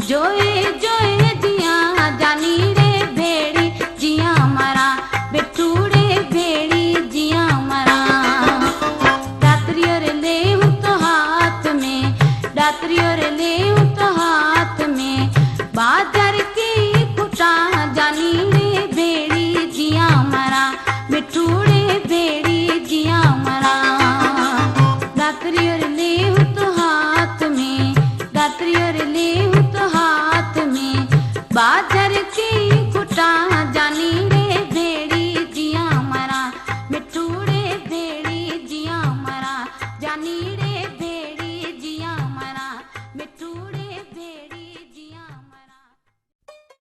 जोए जोए जिया जानी रे भेड़ी जिया मरा बेटूड़े भेड़ी जिया मरा। दात्रियों रे ले तो हाथ में, दात्रियों रे ले तो हाथ में, बाजार की कुटा जानी रे भेड़ी जिया मरा बेटूड़े भेड़ी जिया मरा। दात्रियों रे ले तो हाथ में, दात्रियों रे ले तो हाथ में, बाजार की